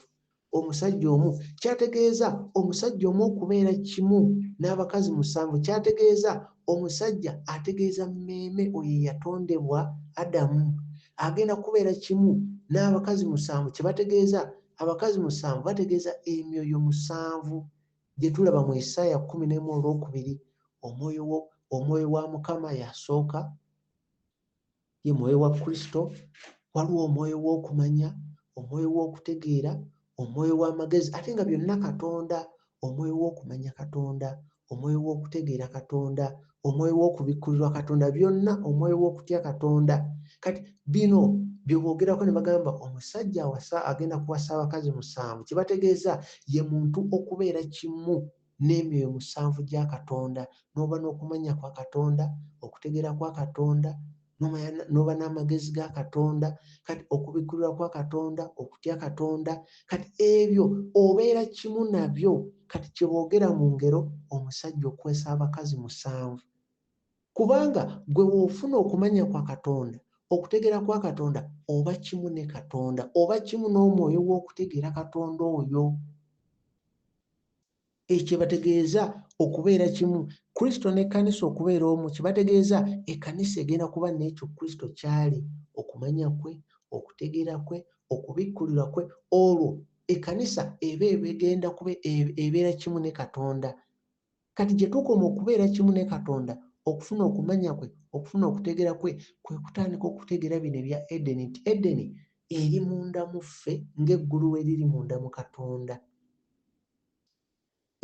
Omusajja omu kyategeeza omusajja omu okubeera kimu n'abakazi 7, kyategeeza omusajja ategeeza mmeeme oyo yatondebwa Adamu, agenda kubeera kimu n'abakazi 7. Kye bategeeza abakazi 7 bategeeza emyoyo 7 gye tulaba mu Isaaya 11:2. Omwoyo wa Mukama yasooka, ye mwoyo wa Kristo. Waliwo omwoyo w'okumanya, omwoyo w'okutegeera, omwoyo w'amagezi, ate nga byonna Katonda. Omwoyo w'okumanya Katonda, omwoyo w'okutegeera Katonda, omwoyo w'okubikkulirwa Katonda, byonna omwoyo w'okutya Katonda. Kati bino bye boogerako ne bagamba omusajja agenda kuwasa abakazi 7, kye bategeeza ye muntu okubeera kimu n'emyoyo 7 gya Katonda, n'oba n'okumanya kwa Katonda, okutegeera kwa Katonda, n'oba n'amagezi ga Katonda, kati okubikkulirwa kwa Katonda, okutya Katonda. Kati ebyo obeera kimu nabyo. Kati kye boogera mu ngero, omusajja okuwesa abakazi 7, kubanga gwe woofuna okumanya kwa Katonda, okutegeera kwa Katonda, oba kimu ne Katonda, oba kimu n'omwoyo w'okutegeera Katonda oyo. Ekyo bategeeza okubeera kimu. Kristo n'ekkanisa okubeera omu, kye bategeeza ekkanisa egenda kuba n'ekyo Kristo kyali, okumanya kwe, okutegeera kwe, okubikkulirwa kwe. Olwo ekkanisa egenda kuba ebeera kimu ne Katonda. Kati gye tukoma okubeera kimu ne Katonda, okufuna okumanya kwe, okufuna okutegeera kwe, kwe kutandika okutegeera bino ebya Edeni, nti Edeni eri munda mu ffe ng'eggulu we liri munda mu Katonda.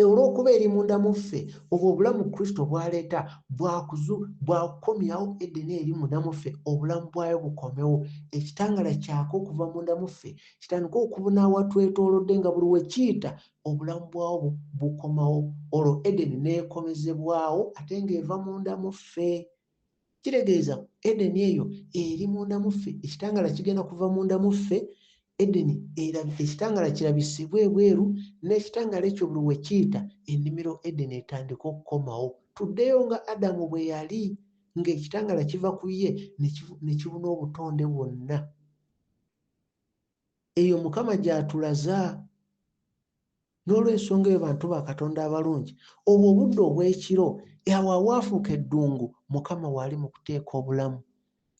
Olw'okuba eri munda mu ffe, obwo obulamu Kristo bw'aleeta bwakomyawo Edeni eri munda mu ffe, obulamu bwayo bukomewo. Ekitangaala kyako okuva munda mu ffe kitandika okubuna awatwetoolodde, nga buli we kiyita obulamu bwawo bukomawo. Olwo Edeni n'ekomezebwawo ate ng'eva munda mu ffe. Kitegeeza Edeni eyo eri munda muffe, ekitangaala kigenda kuva munda muffe. Edeni ekitangaala kirabisibwa ebweru, n'ekitangaala ekyo buli we kiyita ennimiro Edeni etandika okukomawo. Tuddeyo nga Adamu bwe yali, ng'ekitangaala kiva ku ye ne kibuna obutonde bwonna. Eyo Mukama gy'atulaza. N'olw'ensonga eyo bantu ba Katonda abalungi, obwo obudde obw'ekiro awo awaafuuka eddungu, Mukama waali mu kuteeka obulamu.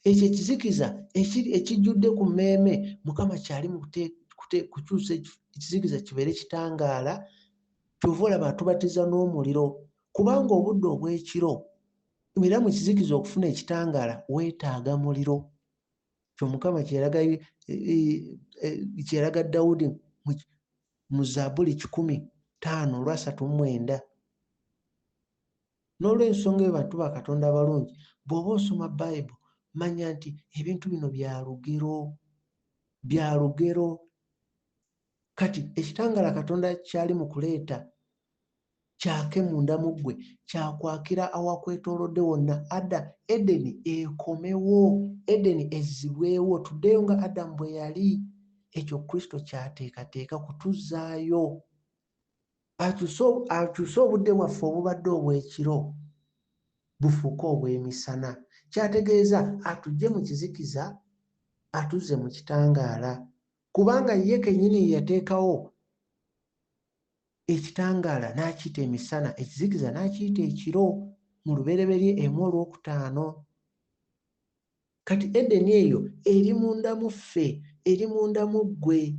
Ekyo ekizikiza ekijjudde ku mmeeme, Mukama kyali mu kukyusa ekizikiza kibeere kitangaala. Kyova olaba atubatiza n'omuliro, kubanga obudde obw'ekiro era mu kizikiza okufuna ekitangaala weetaaga muliro. Kyo Mukama kyeraga Dawudi mu Zabbuli 15:3-9. N'olw'ensonga eyo bantu ba Katonda abalungi, bw'oba osoma Bayibuli manya nti ebintu bino bya lugero. Kati ekitangaala Katonda kyali mu kuleeta kyake munda mu ggwe, kyakwakira awakwetoolodde wonna. Edeni ekomewo, Edeni ezzibwewo, tuddeyo nga Adamu bwe yali. Ekyo Kristo kyateekateeka kutuzzaayo, akyuse obudde bwaffe obubadde obw'ekiro bufuuke obw'emisana. Kyategeeza atuggye mu kizikiza atuzze mu kitangaala, kubanga ye kennyini yateekawo ekitangaala n'akiyita emisana, ekizikiza n'akiyita ekiro mu Lubereberye 1:5. Kati Edeni eyo eri munda mu ffe, eri munda mu ggwe.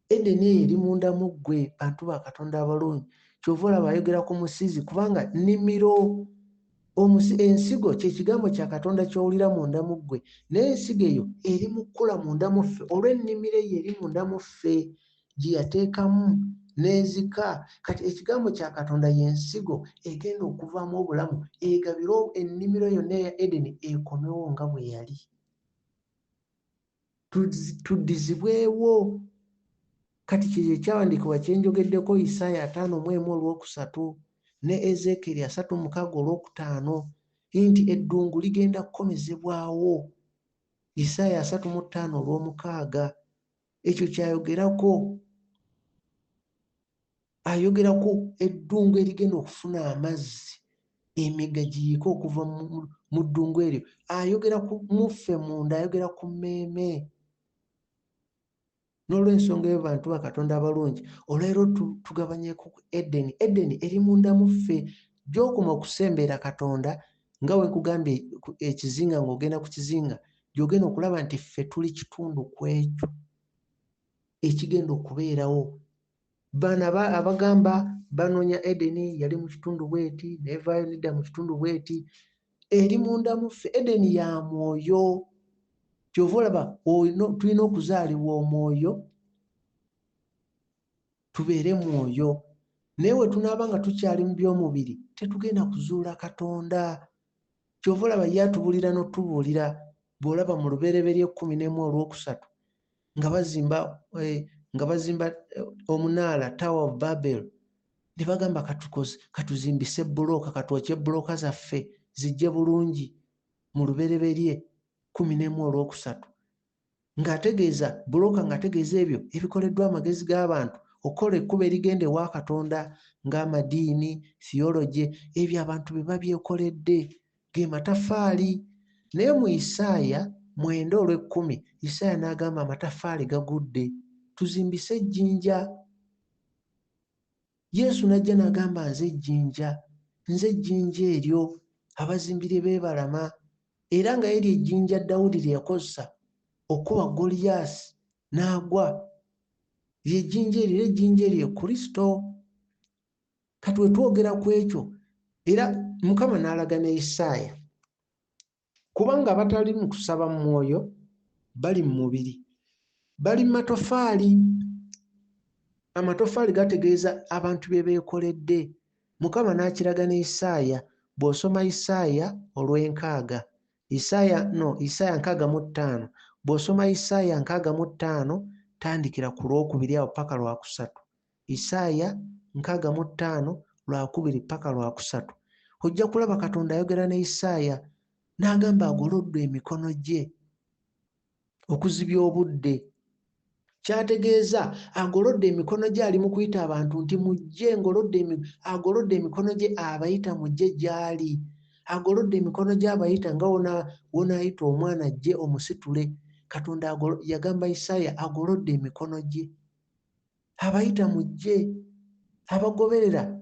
Edeni eyo eri munda mu ggwe bantu ba Katonda abalungi. Kyova olaba ayogera ku musizi, kubanga nnimiro. Ensigo kye kigambo kya Katonda ky'owulira munda mu ggwe, naye ensigo eyo eri mu kkula munda mu ffe olw'ennimiro eyo eri munda mu ffe gye yateekamu n'ezika. Kati ekigambo kya Katonda y'ensigo egenda okuvaamu obulamu, egabire ennimiro yonna eya Edeni ekomewo nga bwe yali. Tuddizibwewo. Kati kye ekyawandiikibwa kye njogeddeko Isaaya 5:1-3 ne Ezeekeri 36:5 nti eddungu ligenda kukomezebwawo. Isaaya 35:6 ekyo kyayogerako. Ayogerako eddungu erigenda okufuna amazzi, emigga giyiike okuva mu ddungu eryo. Ayogera ku muffe munda, ayogera ku mmeeme. N'olw'ensonga eyo bantu ba Katonda abalungi, olwaleero tugabanyeeko ku Edeni. Edeni eri munda mu ffe. Gy'okoma okusembeera Katonda, nga bwe nkugambye ekizinga ng'ogenda ku kizinga, gy'ogenda okulaba nti ffe tuli kitundu ku ekyo ekigenda okubeerawo. Bano abagamba banoonya Edeni yali mu kitundu bweti, nevaayo nedda mu kitundu bweti, eri munda mu ffe. Edeni ya mwoyo. Kyova olaba tulina okuzaalibwa omwoyo, tubeere mwoyo. Naye we tunaaba nga tukyali mu by'omubiri tetugenda kuzuula Katonda. Kyova olaba ye atubulira n'otubuulira. Bw'olaba mu Lubereberye 11:3 nga bazimba omunaala Tower of Babel, ne bagamba katuzimbise bbulooka, katwokye bbulooka zaffe zijje bulungi. Mu Lubereberye 11:3 ng'ategeeza bbulooka, ng'ategeeza ebyo ebikoleddwa amagezi g'abantu okukola ekkubo erigenda ewa Katonda ng'amadiini, theology, ebyo abantu bye babyekoledde ge matafaali. Naye mu Isaaya 9:10 Isaaya n'agamba amatafaali gagudde, tuzimbise ejjinja. Yesu n'ajja n'agamba nze ejjinja eryo abazimbire beebalama, era nga yeri ejjinja Dawudi lye yakozesa okuba Goliyaasi n'agwa. Ejjinja eryo Kristo. Kati we twogera ku ekyo, era Mukama n'alaga ne Isaaya, kubanga abatali mu kusaba mu mwoyo bali mu mubiri, bali mu matofaali. Amatofaali gategeeza abantu bye beekoledde. Mukama n'akiraga ne Isaaya. Bw'osoma Isaaya 6, Isaaya 65, bw'osoma Isaaya 65 tandikira ku Lwokubiri awo paka Lwakusatu. Isaaya 65 Lwakubiri paka Lwakusatu ojja kulaba Katonda ayogera ne Isaaya n'agamba agolodde emikono gye okuzibya obudde. Kyategeeza agolodde emikono gye ali mu kuyita abantu nti mujje, agolodde emikono gye abayita mujje gy'ali. Agolodde emikono gye abayita nga wonaayita omwana ajje omusitule. Katonda yagamba Isaaya agolodde emikono gye abayita mujje, abagoberera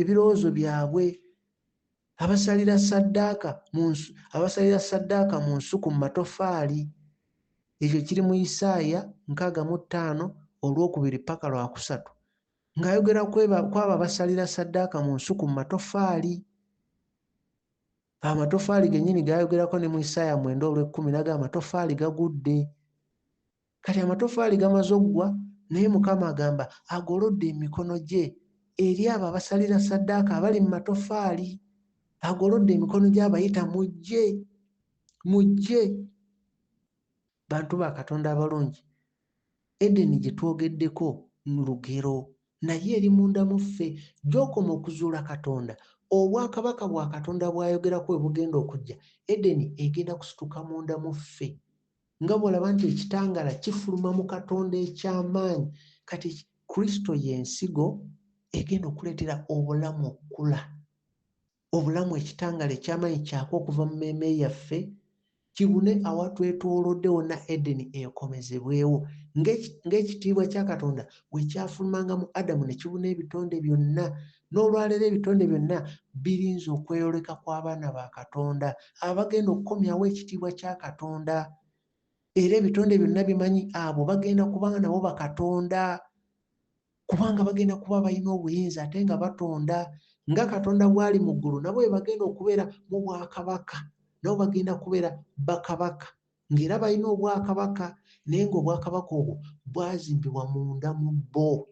ebirowoozo byabwe, abasalira ssaddaaka mu nsuku mu matoffaali. Ekyo kiri mu Isaaya 65:2 paka 3, ng'ayogera kwabo abasalira ssaddaaka mu nsuku mu matoffaali. Amatoffaali gennyini gayogerako ne mu Isaaya 9:10 naga amatoffaali gagudde. Kati amatoffaali gamaze oggwa, naye Mukama agamba agolodde emikono gye eri abo abasalira ssaddaaka abali mu matoffaali. Agolodde emikono gye abayita mujje. Bantu ba Katonda abalungi, Edeni gye twogeddeko mu lugero naye eri munda mu ffe. Gy'okoma okuzuula Katonda, obwakabaka bwa Katonda bw'ayogerako bwe bugenda okujja, Edeni egenda kusituka munda mu ffe. Nga bw'olaba nti ekitangaala kifuluma mu Katonda eky'amaanyi, kati Kristo y'ensigo egenda okuleetera obulamu okukula. Obulamu ekitangaala eky'amaanyi kyaka okuva mu mmeeme yaffe, kibune awatwetoolodde wonna Edeni ekomezebwewo. Ng'ekitiibwa kya Katonda bwe kyafulumanga mu Adamu ne kibuna ebitonde byonna. N'olwaleero ebitonde byonna birinza okweyoleka kw'abaana ba Katonda abagenda okukomyawo ekitiibwa kya Katonda. Era ebitonde byonna bimanyi abo bagenda kubanga nabo bakatonda, kubanga bagenda kuba balina obuyinza ate nga batonda. Nga Katonda bw'ali mu ggulu nabo bwe bagenda okubeera mu bwakabaka, nabo bagenda kubeera bakabaka, ng'era balina obwakabaka naye ng'obwakabaka obwo bwazimbibwa munda mu bo.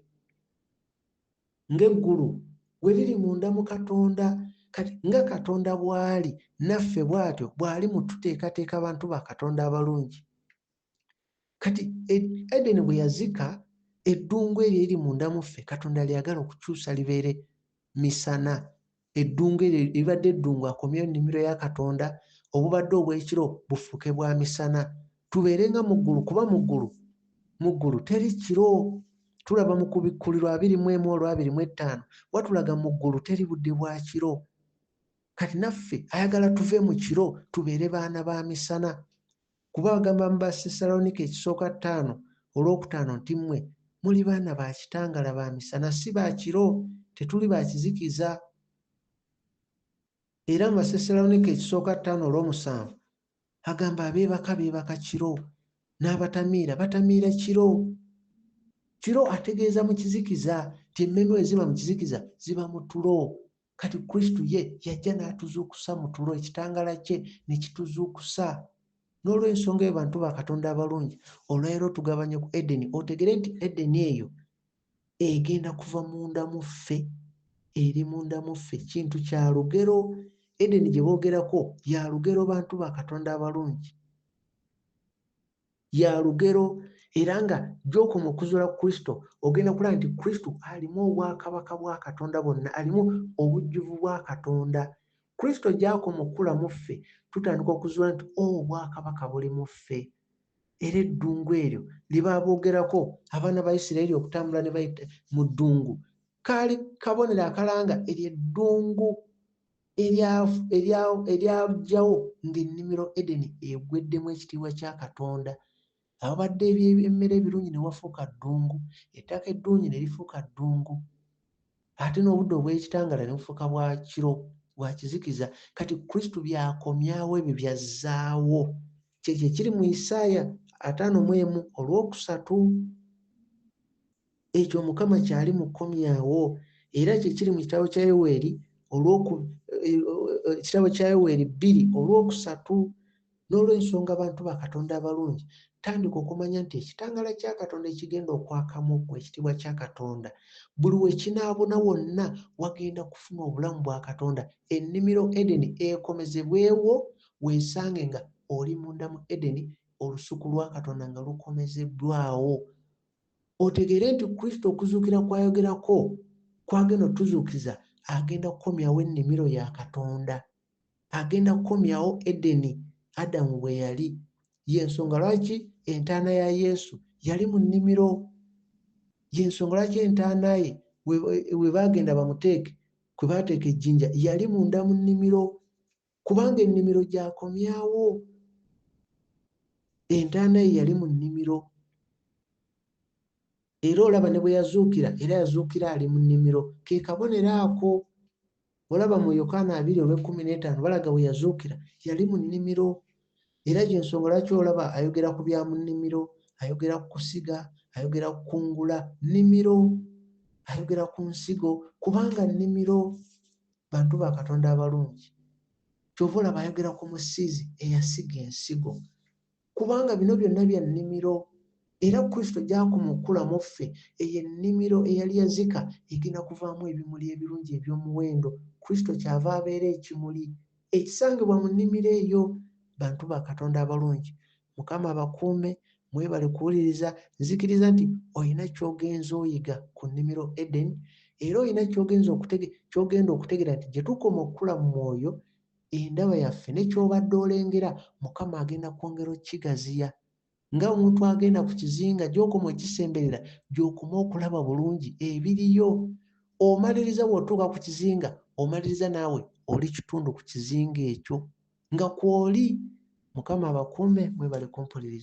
Ng'eggulu bwe liri munda mu Katonda, kati nga Katonda bw'ali naffe bw'atyo bw'ali mu tuteekateeka bantu ba Katonda abalungi. Kati Edeni bwe yazika, eddungu eryo eri munda mu ffe Katonda lyagala okukyusa libeere misana. Eddungu eryo libadde eddungu akomyewo ennimiro ya Katonda, obubadde obw'ekiro bufuuke bwa misana. Tubeere nga mu ggulu, kuba mu ggulu teri kiro. Tulaba mu Kubikkulirwa 21:25 watulaga mu ggulu teri budde bwa kiro. Kati naffe ayagala tuve mu kiro tubeere baana ba misana. Kuba bagamba mu Basessalonike 5:5 nti mmwe muli baana ba kitangaala ba misana, si ba kiro, tetuli ba kizikiza. Era mu Basessalonike 5:7 agamba abeebaka beebaka kiro, n'abatamiira batamiira kiro. Kiro ategeeza mu kizikiza, ti emmeeme bwe ziba mu kizikiza ziba mu tulo. Kati Kristo ye yajja n'atuzuukusa mu tulo, ekitangaala kye ne kituzuukusa. N'olw'ensonga eyo bantu ba Katonda abalungi, olwaleero tugabanye ku Edeni, otegere nti Edeni eyo egenda kuva munda mu ffe, eri munda mu ffe, kintu kya lugero. Edeni gye boogerako ya lugero bantu ba Katonda abalungi, ya lugero. Era nga gy'okoma okuzuula Kristo ogenda kulaba nti Kristo alimu obwakabaka bwa Katonda bwonna, alimu obujjuvu bwa Katonda. Kristo gy'akoma okukula mu ffe tutandika okuzuula nti obwakabaka buli mu ffe. Era eddungu eryo liba boogerako abaana ba Isirayiri okutambula ne bayita mu ddungu, kaali kabonero akalanga ery'eddungu eryajjawo ng'ennimiro Edeni egweddemu ekitiibwa kya Katonda. Abadde eby'emmere ebirungi ne wafuuka ddungu, ettaka eddungi ne lifuuka ddungu, ate n'obudde obw'ekitangaala ne bufuuka bwa kiro, bwa kizikiza. Kati Kristo by'akomyawo ebyo byazzaawo. Kyekyo kiri mu Isaaya 51:3. Ekyo Mukama kyali mu kkomyawo, era kye kiri mu kitabo kya Yoweeri 2:3. N'olw'ensonga abantu ba Katonda abalungi, tandika okumanya nti ekitangaala kya Katonda ekigenda okwakamu ekitiibwa kya Katonda, buli we kinaabuna wonna wagenda kufuna obulamu bwa Katonda. Ennimiro Edeni ekomezebwewo, weesange nga oli munda mu Edeni, olusuku lwa Katonda nga lukomezebbwawo. Otegeere nti Kristo okuzuukira kwayogerako kwagenda otuzuukiza agenda kukomyawo ennimiro ya Katonda. agenda kukomyawo Edeni Adamu bwe yali. Y'ensonga lwaki entaana ya Yesu yali mu nnimiro. Y'ensonga lwaki entaana ye we baagenda bamuteeke, kwe baateeka ejjinja, yali munda mu nnimiro, kubanga ennimiro gy'akomyawo. Entaana ye yali mu nnimiro. Era olaba ne bwe yazuukira, era yazuukira ali mu nnimiro. Ke kabonero ako. Olaba mu Yokaana 2:15 balaga bwe yazuukira yali mu nnimiro. Era gy'ensonga lwaki olaba ayogera ku bya mu nnimiro, ayogera ku kusiga, ayogera ku kungula nnimiro, ayogera ku nsigo, kubanga nnimiro bantu ba Katonda abalungi. Kyova olaba ayogera ku musizi eyasiga ensigo, kubanga bino byonna bya nnimiro. Era Kristo gy'akoma okukulamu ffe, eyo ennimiro eyali yazika egenda kuvaamu ebimuli ebirungi eby'omuwendo. Kristo kyava abeera ekimuli ekisangibwa mu nnimiro eyo. Bantu ba Katonda abalungi, Mukama abakuume, mwebale kuwuliriza. Nzikiriza nti olina ky'ogenza oyiga ku nnimiro Edeni, era olina ky'ogenda okutegeera nti gye tukoma okukula mu mwoyo, endaba yaffe ne ky'obadde olengera, Mukama agenda kwongera okkigaziya. Nga omuntu agenda ku kizinga gy'okoma okisemberera, gy'okoma okulaba bulungi ebiriyo. Omaliriza bw'otuuka ku kizinga, omaliriza naawe oli kitundu ku kizinga ekyo nga kw'oli. Mukama abakuume, mwebale kumpuliriza.